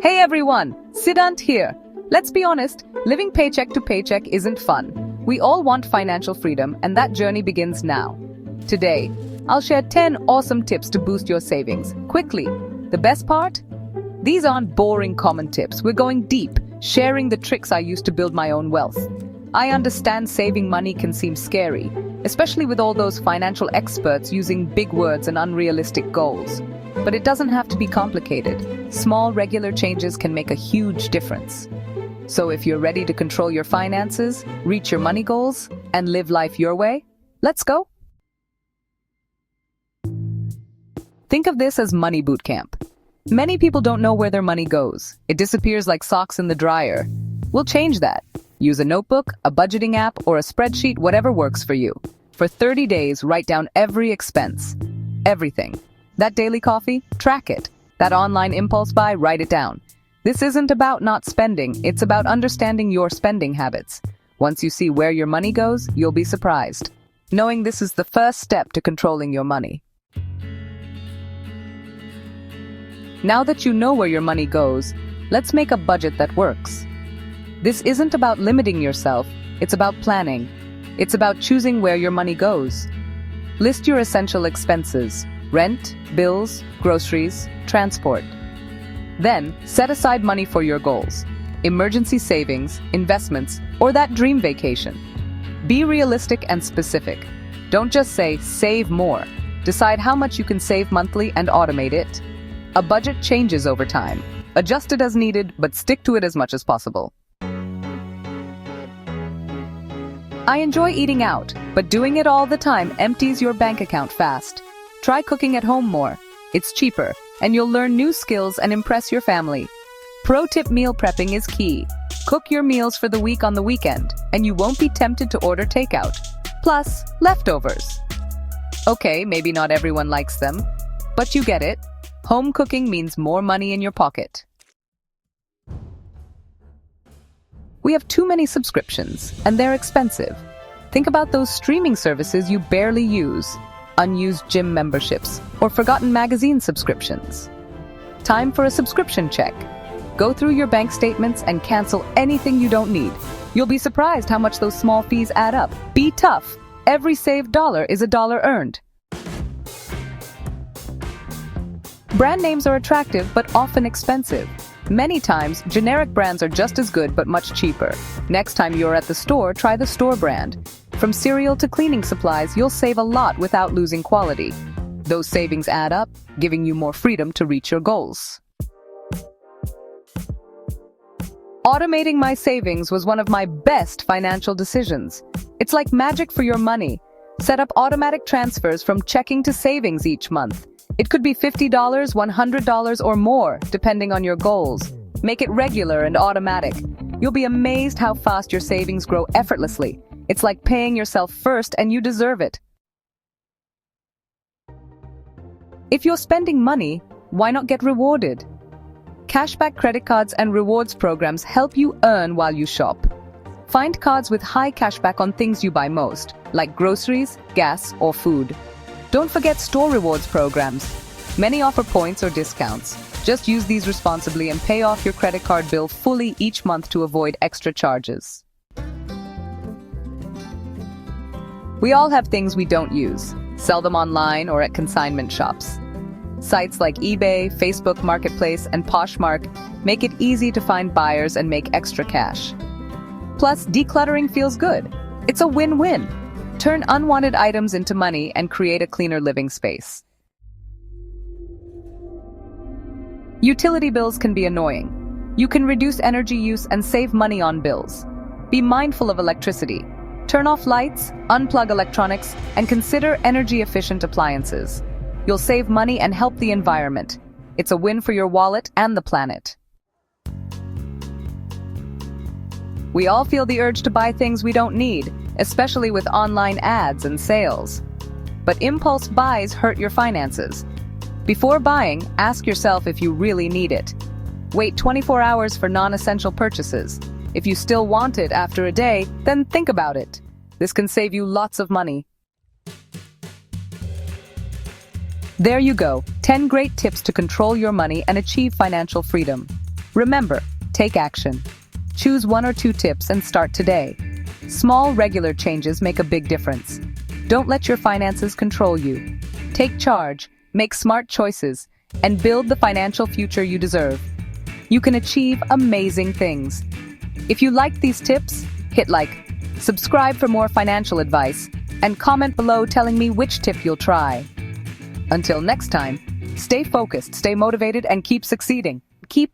Hey everyone, Siddhant here. Let's be honest, living paycheck to paycheck isn't fun. We all want financial freedom, and that journey begins now. Today, I'll share 10 awesome tips to boost your savings. Quickly. The best part? These aren't boring common tips. We're going deep, sharing the tricks I used to build my own wealth. I understand saving money can seem scary, especially with all those financial experts using big words and unrealistic goals. But it doesn't have to be complicated. Small, regular changes can make a huge difference. So if you're ready to control your finances, reach your money goals, and live life your way, let's go. Think of this as money boot camp. Many people don't know where their money goes. It disappears like socks in the dryer. We'll change that. Use a notebook, a budgeting app, or a spreadsheet, whatever works for you. For 30 days, write down every expense. Everything. That daily coffee? Track it. That online impulse buy? Write it down. This isn't about not spending, it's about understanding your spending habits. Once you see where your money goes, you'll be surprised. Knowing this is the first step to controlling your money. Now that you know where your money goes, let's make a budget that works. This isn't about limiting yourself, it's about planning. It's about choosing where your money goes. List your essential expenses: rent, bills, groceries, transport. Then, set aside money for your goals, emergency savings, investments, or that dream vacation. Be realistic and specific. Don't just say, save more. Decide how much you can save monthly and automate it. A budget changes over time. Adjust it as needed, but stick to it as much as possible. I enjoy eating out, but doing it all the time empties your bank account fast. Try cooking at home more. It's cheaper, and you'll learn new skills and impress your family. Pro tip: meal prepping is key. Cook your meals for the week on the weekend, and you won't be tempted to order takeout. Plus, leftovers. Okay, maybe not everyone likes them, but you get it. Home cooking means more money in your pocket. We have too many subscriptions, and they're expensive. Think about those streaming services you barely use. Unused gym memberships, or forgotten magazine subscriptions. Time for a subscription check. Go through your bank statements and cancel anything you don't need. You'll be surprised how much those small fees add up. Be tough. Every saved dollar is a dollar earned. Brand names are attractive but often expensive. Many times, generic brands are just as good but much cheaper. Next time you're at the store, try the store brand. From cereal to cleaning supplies, you'll save a lot without losing quality. Those savings add up, giving you more freedom to reach your goals. Automating my savings was one of my best financial decisions. It's like magic for your money. Set up automatic transfers from checking to savings each month. It could be $50, $100, or more, depending on your goals. Make it regular and automatic. You'll be amazed how fast your savings grow effortlessly. It's like paying yourself first, and you deserve it. If you're spending money, why not get rewarded? Cashback credit cards and rewards programs help you earn while you shop. Find cards with high cashback on things you buy most, like groceries, gas, or food. Don't forget store rewards programs. Many offer points or discounts. Just use these responsibly and pay off your credit card bill fully each month to avoid extra charges. We all have things we don't use. Sell them online or at consignment shops. Sites like eBay, Facebook Marketplace, and Poshmark make it easy to find buyers and make extra cash. Plus, decluttering feels good. It's a win-win. Turn unwanted items into money and create a cleaner living space. Utility bills can be annoying. You can reduce energy use and save money on bills. Be mindful of electricity. Turn off lights, unplug electronics, and consider energy-efficient appliances. You'll save money and help the environment. It's a win for your wallet and the planet. We all feel the urge to buy things we don't need, especially with online ads and sales. But impulse buys hurt your finances. Before buying, ask yourself if you really need it. Wait 24 hours for non-essential purchases. If you still want it after a day, then think about it. This can save you lots of money. There you go, 10 great tips to control your money and achieve financial freedom. Remember, take action. Choose 1 or 2 tips and start today. Small, regular changes make a big difference. Don't let your finances control you. Take charge, make smart choices, and build the financial future you deserve. You can achieve amazing things. If you liked these tips, hit like, subscribe for more financial advice, and comment below telling me which tip you'll try. Until next time, stay focused, stay motivated, and keep succeeding. Keep